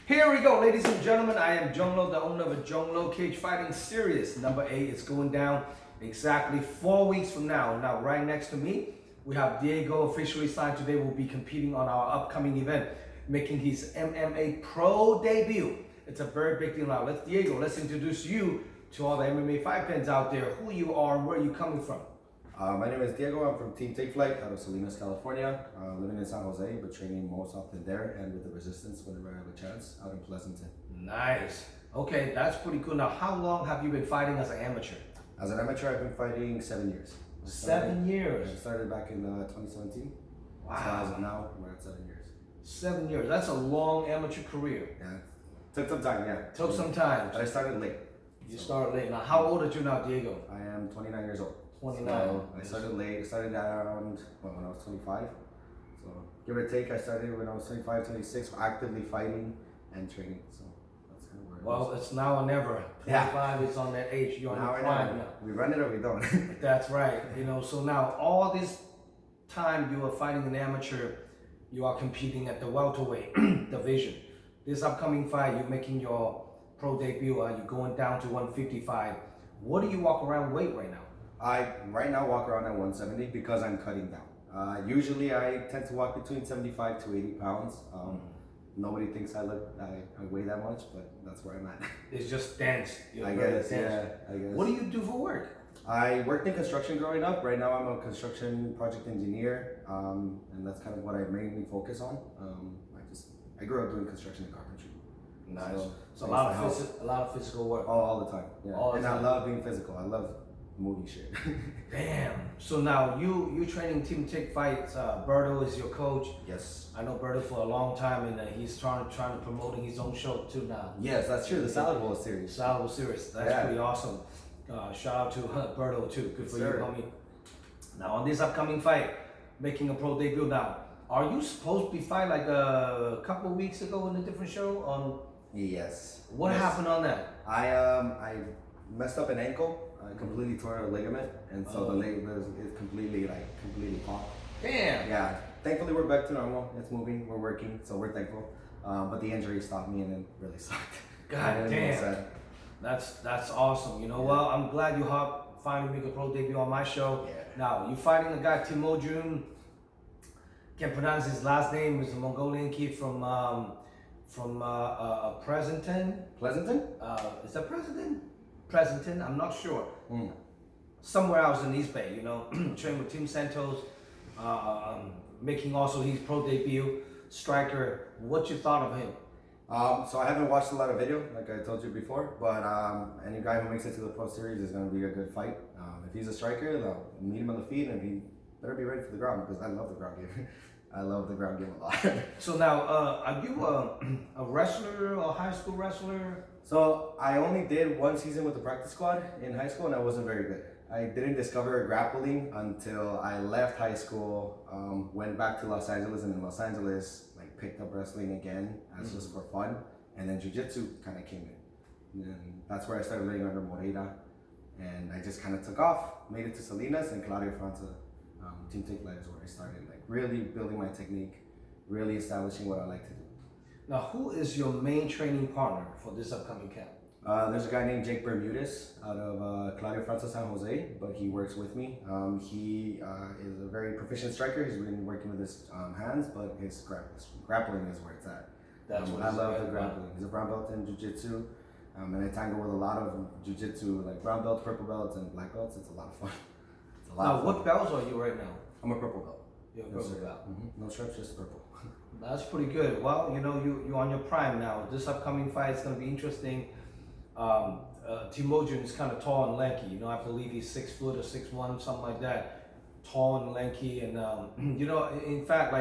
Here we go, ladies and gentlemen. I am Zhong, the owner of a Zhong Cage Fighting Series. Number 8 is going down exactly 4 weeks from now. Now, right next to me, we have Diego, officially signed today, will be competing on our upcoming event, making his MMA pro debut. It's a very big deal now. Let's introduce you to all the MMA fight fans out there, who you are and where you're coming from. My name is Diego. I'm from Team Take Flight out of Salinas, California. Living in San Jose, but training most often there and with the Resistance whenever I have a chance out in Pleasanton. Nice. Okay, that's pretty cool. Now, how long have you been fighting as an amateur? As an amateur, I've been fighting 7 years. 7 years? I started back in 2017. Wow. So as of now, we're at 7 years. 7 years. That's a long amateur career. Yeah. Took some time, yeah. Took some time. But I started late. You started late. Now, how old are you now, Diego? I am 29 years old. 29. So I started late. I started around, when I was 25. So give or take, I started when I was 25, 26, actively fighting and training. So that's kind of where it Well, it's now or never. 25 is on that age. You're on your prime now. We run it or we don't. That's right. So now all this time you are fighting an amateur, you are competing at the welterweight division. This upcoming fight, you're making your pro debut. You're going down to 155. What do you walk around weight right now? I right now walk around at 170 because I'm cutting down. Usually I tend to walk between 75 to 80 pounds. Nobody thinks I weigh that much, but that's where I'm at. It's just dance. I guess, yeah, I guess. What do you do for work? I worked in construction growing up. Right now I'm a construction project engineer, and that's kind of what I mainly focus on. I grew up doing construction and carpentry. Nice. So a lot of physical work. All the time, yeah. All the and time. I love being physical. I love movie shit. Damn. So now you training Team Tick Fights. Berto is your coach. Yes. I know Berto for a long time, and he's trying to promoting his own show too now. Yes, that's true. The Salad Bowl series. Salad Bowl series. That's pretty awesome. Shout out to Berto too. Good for you, homie. Now on this upcoming fight, making a pro debut now. Are you supposed to be fighting like a couple of weeks ago in a different show? Yes. What happened on that? I messed up an ankle. I completely tore a ligament, and so the leg is completely popped. Damn. Yeah. Thankfully, we're back to normal. It's moving. We're working, so we're thankful. But the injury stopped me, and it really sucked. God damn. That's awesome. Well, I'm glad you finally make a pro debut on my show. Yeah. Now you're fighting a guy, Timojun. Can't pronounce his last name. He's a Mongolian kid from Pleasanton. Pleasanton? Is that Pleasanton? I'm not sure. Somewhere else in East Bay, trained with Tim Santos, making also his pro debut. Striker, what you thought of him? So I haven't watched a lot of video, like I told you before, but any guy who makes it to the pro series is going to be a good fight. If he's a striker, they'll meet him on the feet, and he better be ready for the ground because I love the ground game. I love the ground game a lot. So now, are you a wrestler, a high school wrestler? So I only did one season with the practice squad in high school, and I wasn't very good. I didn't discover grappling until I left high school, went back to Los Angeles, and in Los Angeles, picked up wrestling again as just for fun, and then jiu-jitsu kind of came in. And that's where I started learning under Moreira, and I just kind of took off, made it to Salinas, and Claudio Franza, Team Take Flight is where I started, really building my technique, really establishing what I like to do. Now, who is your main training partner for this upcoming camp? There's a guy named Jake Bermudez out of Claudio Franza, San Jose, but he works with me. He is a very proficient striker. He's been working with his hands, but his grappling is where it's at. I love the grappling. He's a brown belt in jiu-jitsu, and I tangle with a lot of jiu-jitsu, like brown belts, purple belts, and black belts. It's a lot of fun. Now, what belts are you right now? I'm a purple belt. You're a purple belt. No stripes, just purple. That's pretty good. Well, you're on your prime now. This upcoming fight is going to be interesting. Timojun is kind of tall and lanky. I believe he's 6 foot or 6'1", something like that. Tall and lanky, and in fact,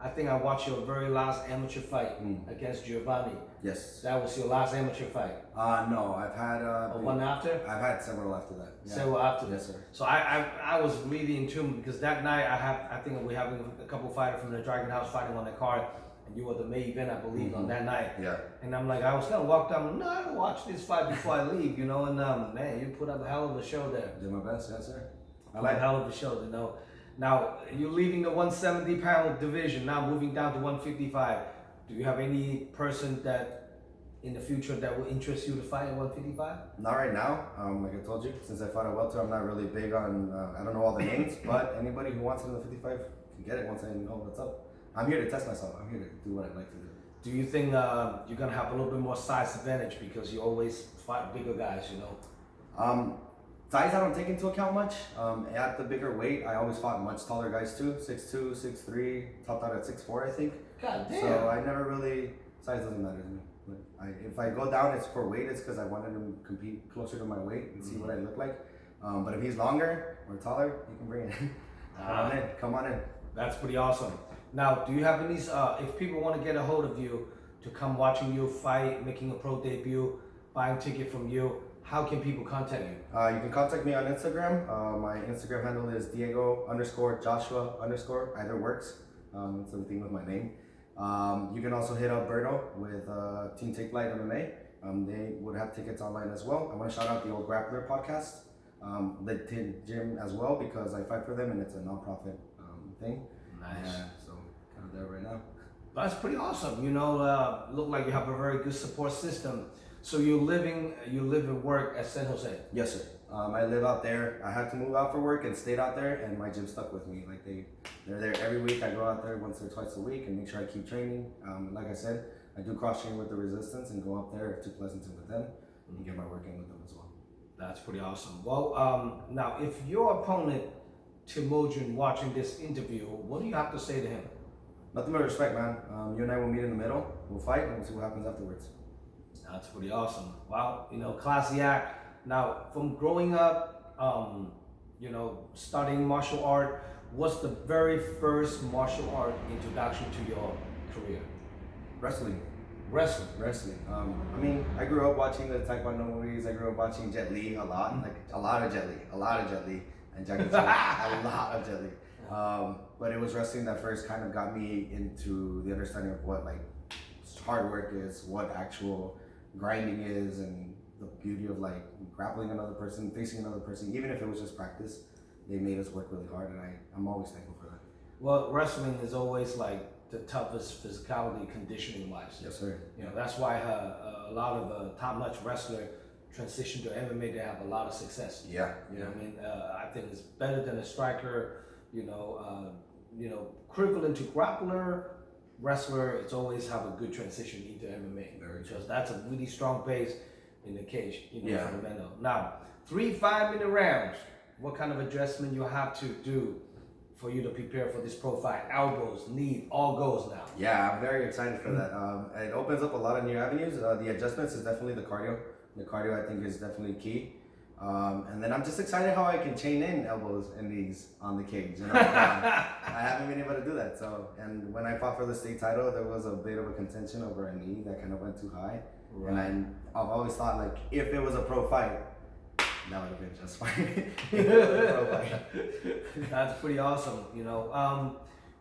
I think I watched your very last amateur fight against Giovanni. Yes. That was your last amateur fight. No, I've had one after. I've had several after that. Yeah. Several after that. Yes, sir. So I was really in tune because that night I think we having a couple fighters from the Dragon House fighting on the card. You were the main event, I believe, on that night. Yeah. And I'm like, I was gonna walk down. No, I watch this fight before I leave, And man, you put up a hell of a show there. Did my best, yes, sir. I like a hell of a show, Now you're leaving the 170-pound division, now moving down to 155. Do you have any person that in the future that will interest you to fight at 155? Not right now. Like I told you, since I fought at welter, I'm not really big on. I don't know all the names, but anybody who wants it in the 55 can get it once I know what's up. I'm here to test myself. I'm here to do what I like to do. Do you think you're gonna have a little bit more size advantage because you always fight bigger guys, you know? Size I don't take into account much. At the bigger weight, I always fought much taller guys too. 6'2", 6'3", topped out at 6'4", I think. God damn. So I never really, size doesn't matter to me. If I go down, it's for weight. It's because I wanted to compete closer to my weight and see what I look like. But if he's longer or taller, you can bring it in. Come on in. That's pretty awesome. Now, do you have any, if people want to get a hold of you to come watching you fight, making a pro debut, buying a ticket from you, how can people contact you? You can contact me on Instagram. My Instagram handle is Diego_Joshua_, either works. It's everything with my name. You can also hit up Berto with Team Take Flight MMA. They would have tickets online as well. I want to shout out the Old Grappler podcast, the gym as well, because I fight for them and it's a non-profit thing. Nice. So kind of there right now. That's pretty awesome. You know, look like you have a very good support system. So you live and work at San Jose? Yes, sir. I live out there. I had to move out for work and stayed out there, and my gym stuck with me. Like they're there every week. I go out there once or twice a week and make sure I keep training. Like I said, I do cross train with the Resistance and go up there to Pleasanton with them and get my work in with them as well. That's pretty awesome. Well, now if your opponent Timojin watching this interview, what do you have to say to him? Nothing but respect, man. You and I will meet in the middle. We'll fight and we'll see what happens afterwards. That's pretty awesome. Wow, you know, classy act. Now, from growing up, you know, studying martial art, what's the very first martial art introduction to your career? Wrestling. Wrestling. I mean, I grew up watching the Taekwondo movies. I grew up watching Jet Li a lot, like a lot of Jet Li, and Jackie Chan, a lot of Jet Li. But it was wrestling that first kind of got me into the understanding of what like hard work is, what actual grinding is, and the beauty of like grappling another person, facing another person, even if it was just practice. They made us work really hard, and I'm always thankful for that. Well, wrestling is always like the toughest physicality conditioning wise. Yes, sir. You know, that's why a lot of top-notch wrestler transition to MMA. They have a lot of success. Yeah. You know what I mean? I think it's better than a striker. You know, equivalent to grappler, wrestler. It's always have a good transition into MMA because that's a really strong base in the cage. You know, fundamental. Now, 3 5-minute rounds. What kind of adjustment you have to do for you to prepare for this pro fight? Elbows, knees, all goes now. Yeah, I'm very excited for that. It opens up a lot of new avenues. The adjustments is definitely the cardio. The cardio I think is definitely key. And then I'm just excited how I can chain in elbows and knees on the cage. You know? I haven't been able to do that. So, and when I fought for the state title, there was a bit of a contention over a knee that kind of went too high. Right. And I've always thought like if it was a pro fight, that would have been just fine. That's pretty awesome, you know.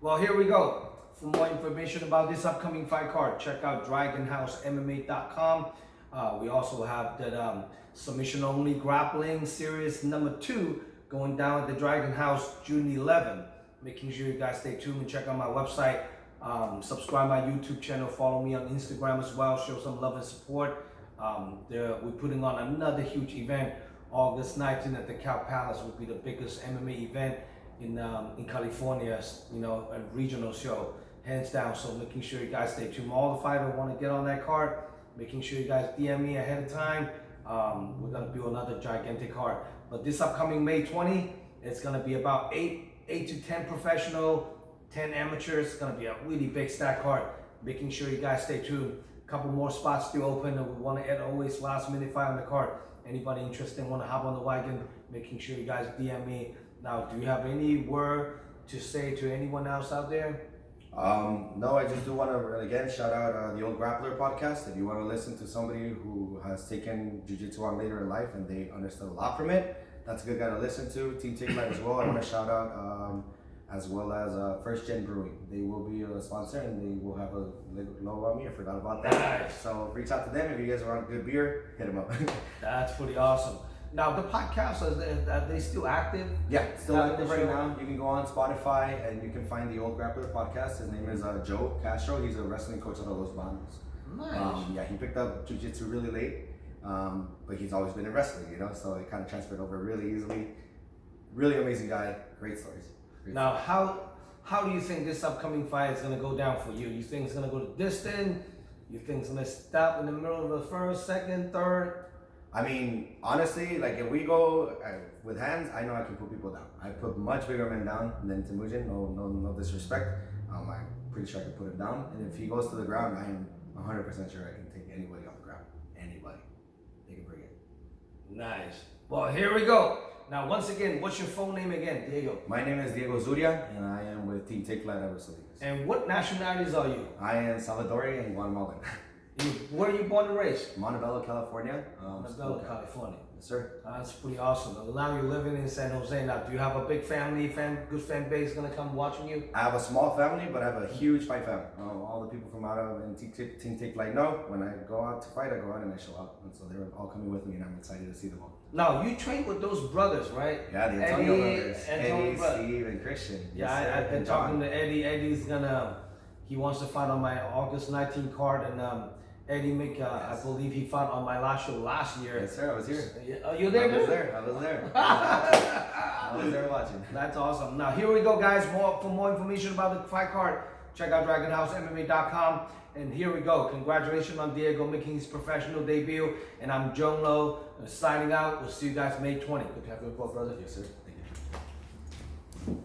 Well, here we go. For more information about this upcoming fight card, check out DragonHouseMMA.com. We also have that submission only grappling series number 2 going down at the Dragon House June 11. Making sure you guys stay tuned and check out my website. Subscribe my YouTube channel. Follow me on Instagram as well. Show some love and support. We're putting on another huge event. August 19th at the Cow Palace will be the biggest MMA event in California, you know, a regional show, hands down. So making sure you guys stay tuned. All the fighters want to get on that card, making sure you guys DM me ahead of time. We're gonna do another gigantic card. But this upcoming May 20, it's gonna be about 8 to 10 professional, 10 amateurs. It's gonna be a really big stack card. Making sure you guys stay tuned. A couple more spots still open, and we want to add always last minute fight on the card. Anybody interested want to hop on the wagon, making sure you guys DM me. Now, do you have any word to say to anyone else out there? No, I just do want to again shout out the Old Grappler podcast. If you want to listen to somebody who has taken jiu-jitsu on later in life and they understood a lot from it, that's a good guy to listen to. Team Take Flight as well. I want to shout out as well as First Gen Brewing. They will be a sponsor and they will have a logo on me. I forgot about that. Nice. So reach out to them. If you guys want good beer, hit them up. That's pretty awesome. Now the podcast, are they still active? Yeah, still active right now. You can go on Spotify and you can find the Old Grappler podcast. His name is Joe Castro. He's a wrestling coach out of Los Banos. Nice. Yeah, he picked up jiu-jitsu really late, but he's always been in wrestling, you know, so it kind of transferred over really easily. Really amazing guy, great stories. Now, how do you think this upcoming fight is gonna go down for you? You think it's gonna go to distance? You think it's gonna stop in the middle of the first, second, third? I mean, honestly, like if we go with hands, I know I can put people down. I put much bigger men down than Temujin. No disrespect. I'm pretty sure I can put him down. And if he goes to the ground, I am 100% sure I can take anybody off the ground. Anybody, they can bring it. Nice. Well, here we go. Now, once again, what's your full name again, Diego? My name is Diego Zuria, and I am with Team Take Flight Aerosolinas. And what nationalities are you? I am Salvadorian and Guatemalan. Where are you born and raised? Montebello, California. Montebello, California. Yes, sir. That's pretty awesome. Now you're living in San Jose. Now, do you have a big family, good fan base gonna come watching you? I have a small family, but I have a huge fight family. All the people from out of and Team Take Flight know when I go out to fight, I go out and I show up. And so they're all coming with me, and I'm excited to see them all. Now, you train with those brothers, right? Yeah, the Antonio brothers. Eddie, Steve, and Christian. Yeah, Yes, I've been talking to Eddie. He wants to fight on my August 19 card, and Eddie Mick, Yes. I believe he fought on my last show last year. Yes, sir. I was here. Oh, you're there, I was dude? there. I was there. I was there watching. That's awesome. Now, here we go, guys. For more information about the fight card, check out DragonHouseMMA.com. And here we go. Congratulations on Diego making his professional debut. And I'm Zhong Lo, signing out. We'll see you guys May 20. Good to have you both, brother. Yes, sir. Thank you.